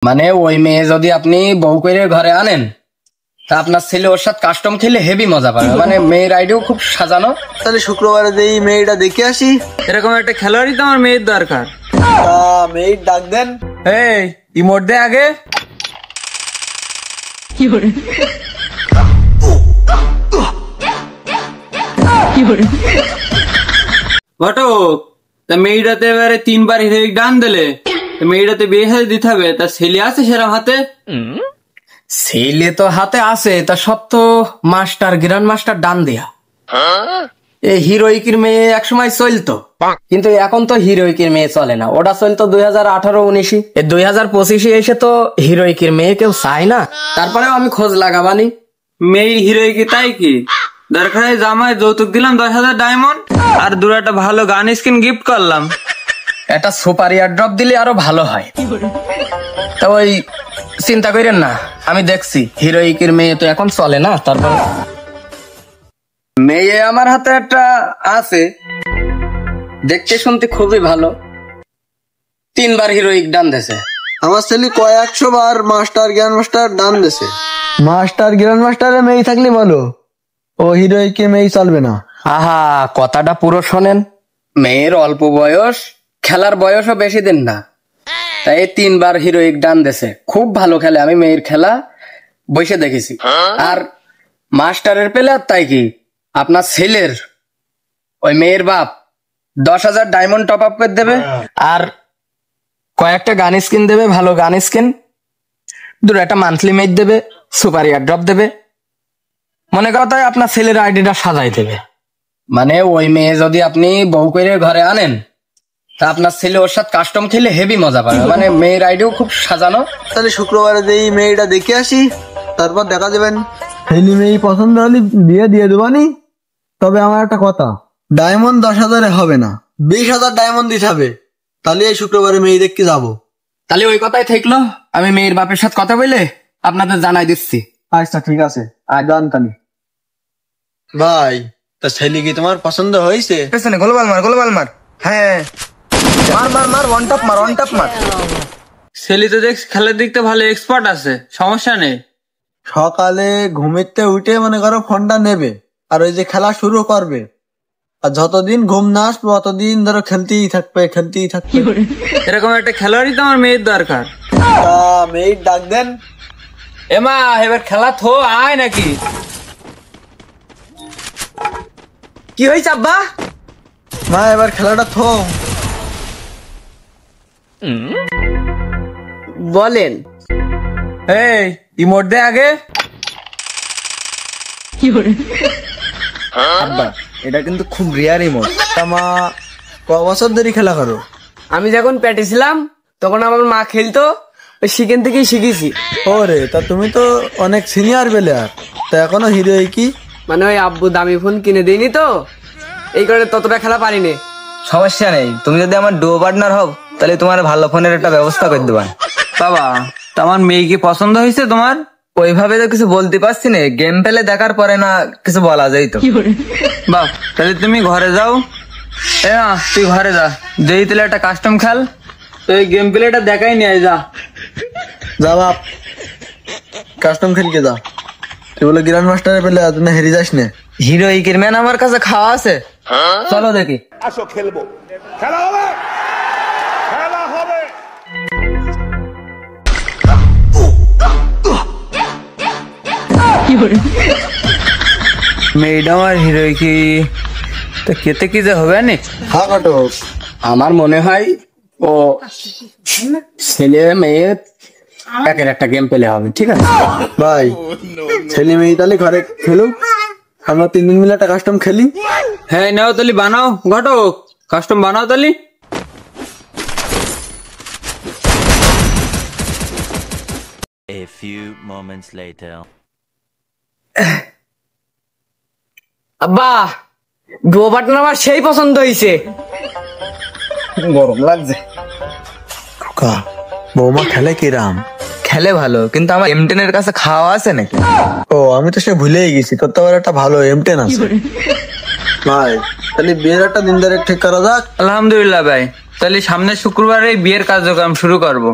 মানে ওই মেয়ে যদি আপনি বউ করে ঘরে আনেন তা আপনার ছেলে ওর সাথে কাস্টম খেলে হেভি মজা পাবে। মানে মেয়ের আইডিও খুব সাজানো। তাহলে শুক্রবারে যেই মেয়েটা দেখে আসি। এরকম একটা খেলোয়াড়ই তো আমার মেয়ের দরকার। মেয়ের ডাক দেন। এই ইমোট দে আগে। ঘটক, তা মেয়েটাতে এবারে 3 বার হিরোইক ডান দিলে মেয়েটাতে বিয়ে সাথে দিতে হবে। তা ছেলে আছে সেরকম হাতে? ছেলে তো হাতে আছে, তা সব তো মাস্টার গ্র্যান্ড মাস্টার ডান দেয়া। এই হিরোইকের মেয়ে একসময় চলতো, কিন্তু এখন তো হিরোইকের মেয়ে চলে না। ওটা চলতো 2018-19। 2025 এসে তো হিরোইকের মেয়ে কেউ চায় না। তারপরেও আমি খোঁজ লাগাবানি মেয়ের হিরোইকি। তাই কি দরকার? জামাই যৌতুক দিলাম 10,000 ডায়মন্ড আর একটা ভালো গান স্কিন গিফট করলাম। একটা সুপার এয়ার ড্রপ দিলে আরো ভালো হয়। তা ওই চিন্তা করেন না, আমি দেখছি। হিরোইকের মেয়ে তো এখন চলে না। তারপর মেয়ে আমার হাতে একটা আছে, দেখতে শুনতে খুবই ভালো। 3 বার হিরোইক ডান দিয়েছে। আমার ছেলে কয়েকশো বার মাস্টার গ্র্যান্ড মাস্টার ডান দিয়েছে। মাস্টার গ্র্যান্ড মাস্টারে মেয়ে থাকলে বলো, ও হিরোইকে মেয়ে চলবে না। আহা, কথাটা পুরো শোনেন। মেয়ের অল্প বয়স, খেলার বয়সও বেশি দিন না, তাই 3 বার হিরোইক ডান দিয়েছে। খুব ভালো খেলে, আমি মেয়ের খেলা বসে দেখেছি। আর মাস্টারের প্লেয়ার, তাই কি আপনার ছেলের ওই মেয়ের বাপ 10,000 ডায়মন্ড টপ আপ করে দেবে, আর কয়েকটা গান স্কিন দেবে, ভালো গান স্কিন, একটা মান্থলি মেজ দেবে, সুপার এয়ার ড্রপ দেবে। মনে করো তাই আপনার ছেলের আইডিটা সাজাই দেবে। মানে ওই মেয়ে যদি আপনি বউ করে ঘরে আনেন তা আপনার ছেলে ওর সাথে কাস্টম খেলে হেভি মজা পাবে। মানে মেয়ের আইডিও খুব সাজানো। তাহলে শুক্রবারে যেই মেয়েটা দেখে আসি, তারপর দেখা যাবেন। হেলি মেয়ে পছন্দ হলে বিয়ে দিয়ে দেবানি। তবে আমার একটা কথা, ডায়মন্ড 10,000 হবে না, 20,000 ডায়মন্ড দিতে হবে। তাহলে এই শুক্রবারে মেয়ে দেখতে যাবো। তাহলে ওই কথাই থাকলো, আমি মেয়ের বাপের সাথে কথা বলে আপনাদের জানাই দিচ্ছি। আচ্ছা ঠিক আছে, আদান তালি। ভাই, তা ছেলে কি তোমার পছন্দ হয়েছে? পেছনে গোলবাল মার। হ্যাঁ, মার ওয়ান টপ মার। ছেলে তো দেখছি খেলার দিকতে ভালো এক্সপার্ট আছে, সমস্যা নেই। সকালে ঘুমিতে উঠে মনে করো ফোনটা নেবে, আর ওই যে খেলা শুরু করবে, আর যতদিন ঘুম না আসবে ততদিন ধরো খেলতেই থাকবে। এরকম একটা খেলোয়াড়ই তো আমার মেয়ের দরকার। মেয়ের ডাক দেন। এমা, এবার খেলা থো আয় নাকি? কি হয়েছে আব্বা? মা, এবার খেলাটা থো। বলেন। এই ইমোট দে আগে। আব্বা, এটা কিন্তু খুব রেয়ার ইমোট। তা মা, ক বছর ধরে খেলা করো? আমি যখন পেটে ছিলাম তখন আমার মা খেলতো, সেখান থেকেই শিখেছি। ওরে, তা তুমি তো অনেক সিনিয়র প্লেয়ার, তা এখনো হিরো কি? মানে ওই আব্বু দামি ফোন কিনে দিইনি তো, এই কারণে ততটা খেলা পারিনি। সমস্যা নেই, তুমি যদি আমার ডুও পার্টনার হও তাহলে তোমার ভালো ফোনের একটা ব্যবস্থা করে দেবা। বাবা, তা আমার মেয়ে কি পছন্দ হয়েছে তোমার? ওইভাবে তো কিছু বলতে পারছি না, গেম পেলে দেখার পরে না কিছু বলা যায় তো। বাপ, তাহলে তুমি ঘরে যাও। তুই ঘরে যা, যেই তাহলে একটা কাস্টম খেল, তো এই গেম প্লেটা দেখাই নিয়ে যা। যা বাপ, কাস্টম খেলকে যা। তুই বলে গ্র্যান্ড মাস্টারে পেলে তুমি হেরে যাস না। হিরোইকের ম্যান আমার কাছে খাওয়া আছে, চলো দেখি। আসো খেলবো, খেলা হবে। মেয়েটা আমার হিরোই কি তো কেতে কি যে হবে না? হ্যাঁ ঘটক, আমার মনে হয় ও ছেলে মেয়ে একের একটা গেম পেলে হবে। ঠিক আছে ভাই, ছেলে মেয়ে তাহলে ঘরে খেলুক, আমরা 3 দিন মিলে একটা কাস্টম খেলি। হ্যাঁ, নাও তাহলে বানাও ঘটক, কাস্টম বানাও তাহলে। A few moments later. আব্বা, ডুও পার্টনার আমার সেই পছন্দ হয়েছে। গরম লাগছে। বৌমা খেলে কিরাম? খেলে ভালো, কিন্তু আমার M10 এর কাছে খাওয়া আছে নাকি? ও, আমি তো সে ভুলেই গেছি, তোর তো আবার একটা ভালো M10 আছে। ভাই, তাহলে বিয়ের একটা দিন ধরে ঠিক করা যাক। আলহামদুলিল্লাহ ভাই, তাহলে সামনের শুক্রবারে বিয়ের কার্যক্রম শুরু করবো।